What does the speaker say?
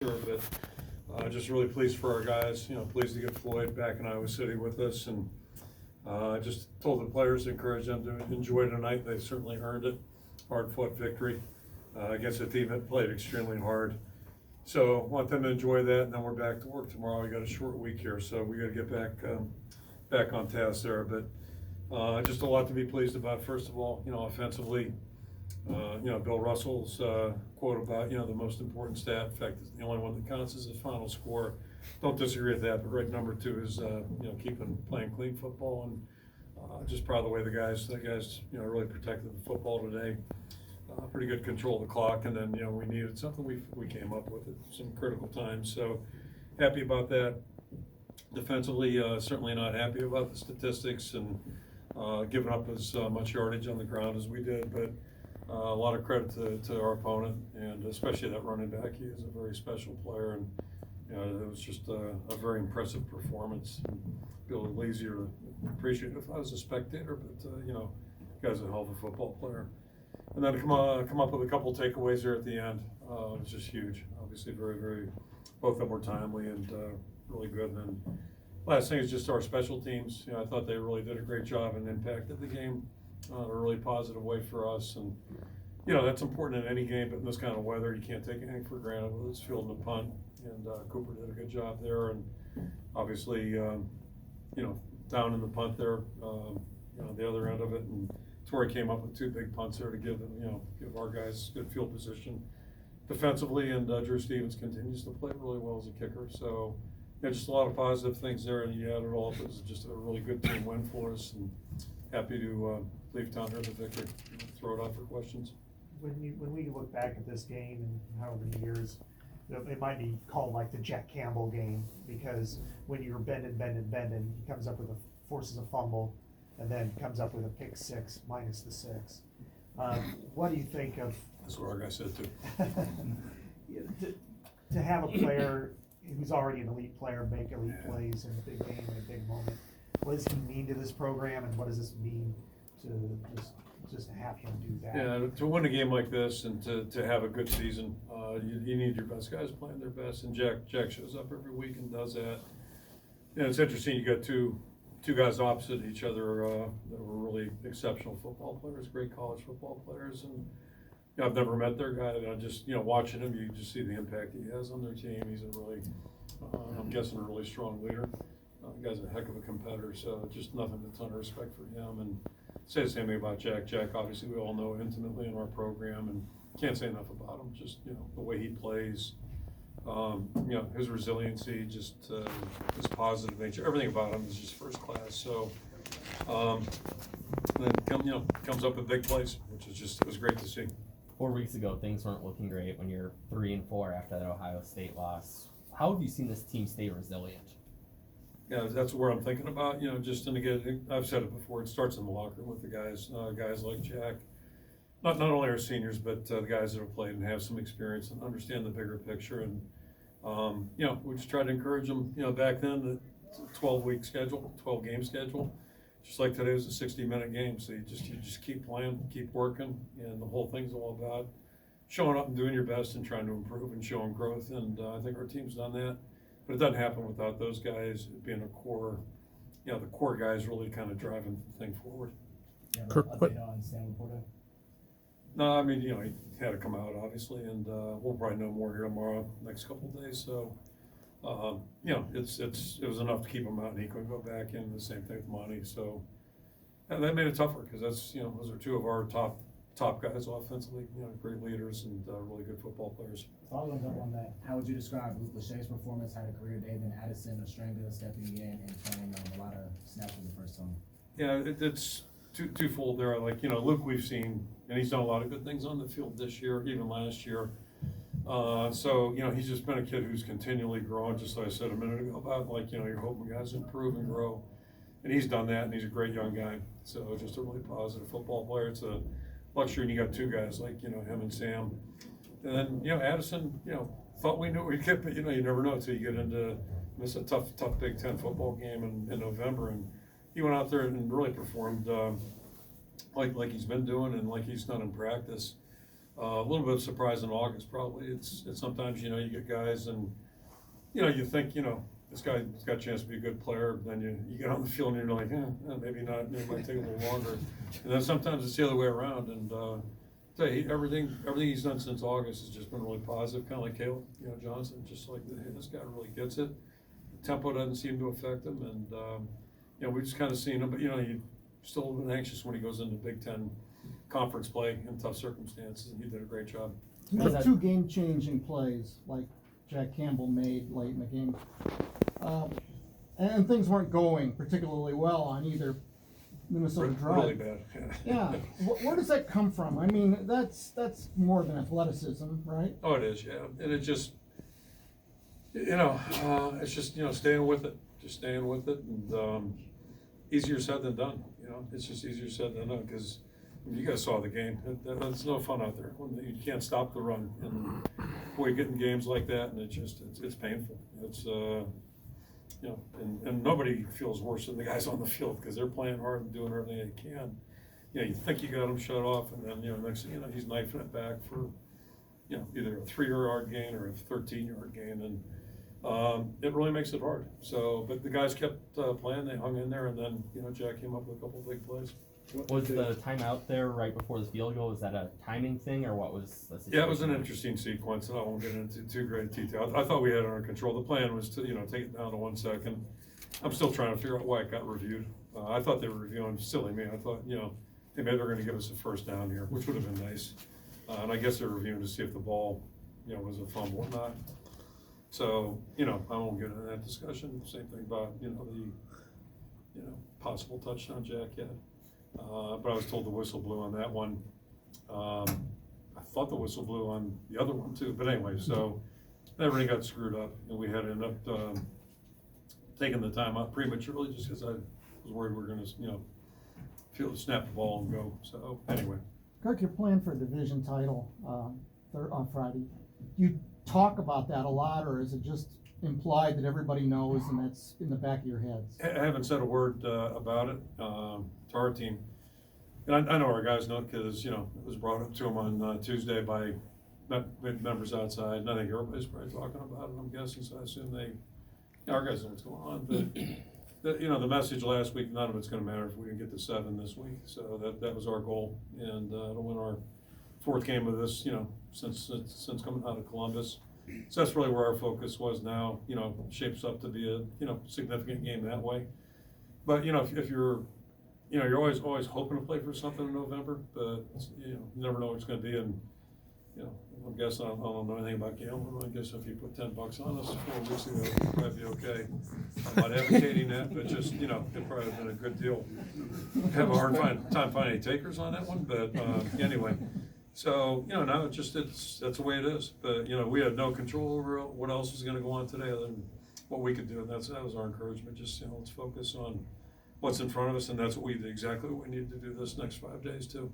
Sure, but just really pleased for our guys, pleased to get Floyd back in Iowa City with us, and just told the players to encourage them to enjoy tonight. They certainly earned it. Hard-fought victory against a team that played extremely hard. So want them to enjoy that, and then we're back to work tomorrow. We got a short week here, so we got to get back on task there. But just a lot to be pleased about. First of all, offensively, Bill Russell's quote about the most important stat. In fact, the only one that counts is the final score. Don't disagree with that. But right number two is keeping playing clean football, and just proud of the way the guys really protected the football today. Pretty good control of the clock, and then we needed something we came up with at some critical times. So happy about that. Defensively, certainly not happy about the statistics and giving up as much yardage on the ground as we did, but a lot of credit to our opponent, and especially that running back. He is a very special player, and it was just a very impressive performance. Be a little easier to appreciate if I was a spectator, but guy's a hell of a football player. And then to come up with a couple takeaways there at the end, was just huge. Obviously, both of them were timely and really good. And then last thing is just our special teams. I thought they really did a great job and impacted the game in a really positive way for us. And that's important in any game, but in this kind of weather, you can't take anything for granted, whether it's fielding a punt. And Cooper did a good job there, and obviously, down in the punt there, the other end of it, and Torrey came up with two big punts there to give our guys good field position defensively, and Drew Stevens continues to play really well as a kicker. So just a lot of positive things there, and you add it all up, it was just a really good team win for us, and happy to leave town here with a victory. Throw it out for questions. When we look back at this game and however many years, it might be called like the Jack Campbell game, because when you're bending, he comes up with forces a fumble, and then comes up with a pick six minus the 6. What do you think of? That's what our guy said too. to have a player who's already an elite player make elite plays in a big game in a big moment. What does he mean to this program, and what does this mean to just have him do that? Yeah, to win a game like this and to have a good season, you need your best guys playing their best, and Jack shows up every week and does that. And it's interesting, you got two guys opposite each other that were really exceptional football players, great college football players, and I've never met their guy. Just watching him, you just see the impact he has on their team. He's a really, I'm guessing, a really strong leader. The guy's a heck of a competitor, so just nothing but a ton of respect for him. And say the same thing about Jack. Jack, obviously, we all know intimately in our program, and can't say enough about him. Just the way he plays, his resiliency, just his positive nature, everything about him is just first class. So then comes up with big plays, which is it was great to see. 4 weeks ago, things weren't looking great when you're 3-4 after that Ohio State loss. How have you seen this team stay resilient? Yeah, that's where I'm thinking about. Just to get. I've said it before. It starts in the locker room with the guys. Guys like Jack, not only our seniors, but the guys that have played and have some experience and understand the bigger picture. And we just try to encourage them. Back then, the 12-week schedule, 12-game schedule, just like today was a 60-minute game. So you just keep playing, keep working, and the whole thing's all about showing up and doing your best and trying to improve and showing growth. And I think our team's done that. But it doesn't happen without those guys being a core, the core guys really kind of driving the thing forward. Kirk, what? No, I mean, he had to come out, obviously, and we'll probably know more here tomorrow, next couple of days. So, it was enough to keep him out, and he couldn't go back in. The same thing with Monty. So, and that made it tougher, because that's, those are two of our top guys offensively, great leaders and really good football players. Following up on that, how would you describe Luke Lachey's performance? Had a career day, then Addison, a stranger stepping in and playing a lot of snaps for the first time. Yeah, it's twofold there. Like, Luke we've seen, and he's done a lot of good things on the field this year, even last year. So, he's just been a kid who's continually growing, just like I said a minute ago about, like, you're hoping guys improve and grow. And he's done that, and he's a great young guy. So just a really positive football player. It's a luxury, and you got two guys like, him and Sam. And then, Addison, thought we knew we'd get, but, you never know until you get into this a tough Big Ten football game in November. And he went out there and really performed like he's been doing and like he's done in practice. A little bit of surprise in August, probably. It's sometimes, you know, you get guys and, you know, you think, you know, this guy's got a chance to be a good player, then you get on the field and you're like, maybe not, it might take a little longer. And then sometimes it's the other way around, and, tell you, everything he's done since August has just been really positive, kinda like Caleb, you know, Johnson, just like, hey, this guy really gets it. The tempo doesn't seem to affect him, and, you know, we've just kinda seen him, but, you know, you still a little bit anxious when he goes into Big Ten conference play in tough circumstances, and he did a great job. To make two game-changing plays like Jack Campbell made late in the game, and things weren't going particularly well on either Minnesota drive. Really bad. Yeah, where does that come from? I mean, that's more than athleticism, right? Oh, it is, yeah, and it just, you know, it's just, you know, staying with it, and, easier said than done, you know, it's just easier said than done, because you guys saw the game, it's no fun out there, when you can't stop the run, and boy, you get in games like that, and it's painful, it's, you know, and nobody feels worse than the guys on the field, because they're playing hard and doing everything they can. You know, you think you got them shut off, and then, you know, next thing you know, he's knifing it back for, you know, either a 3-yard gain or a 13-yard gain, and it really makes it hard. So, but the guys kept playing, they hung in there, and then, you know, Jack came up with a couple of big plays. Was the timeout there right before the field goal, was that a timing thing, or what was the situation? Yeah, it was an interesting sequence, and I won't get into too great detail. I thought we had it under control. The plan was to, you know, take it down to 1 second. I'm still trying to figure out why it got reviewed. I thought they were reviewing, silly me, I thought, you know, hey, maybe they're gonna give us a first down here, which would have been nice. And I guess they're reviewing to see if the ball, you know, was a fumble or not. So, you know, I won't get into that discussion. Same thing about, you know, possible touchdown Jack had. But I was told the whistle blew on that one. I thought the whistle blew on the other one too, but anyway, so everything got screwed up, and we had to end up taking the time out prematurely, just because I was worried we were gonna, you know, snap the ball and go. So anyway. Kirk, you're playing for a division title on Friday. You talk about that a lot, or is it just implied that everybody knows and that's in the back of your heads? I haven't said a word about it to our team. And I know our guys know, because, you know, it was brought up to them on Tuesday by members outside, and I think everybody's probably talking about it, I'm guessing, so I assume our guys know what's going on. But, you know, the message last week, none of it's gonna matter if we didn't get to 7 this week, so that was our goal, and to win our 4th game of this, you know, since coming out of Columbus. So that's really where our focus was now, you know, shapes up to be a, you know, significant game that way. But, you know, if you're, you know, you're always hoping to play for something in November, but, you know, you never know what it's gonna be, and, you know, I'm guessing, I don't know anything about gambling, I guess if you put $10 on us 4 weeks ago, it'd probably be okay. I'm not advocating that, but just, you know, it'd probably have been a good deal. Have a hard time finding any takers on that one, but, anyway. So, you know, now that's the way it is. But, you know, we had no control over what else was gonna go on today other than what we could do, and that was our encouragement. Just, you know, let's focus on what's in front of us, and that's exactly what we need to do this next 5 days too.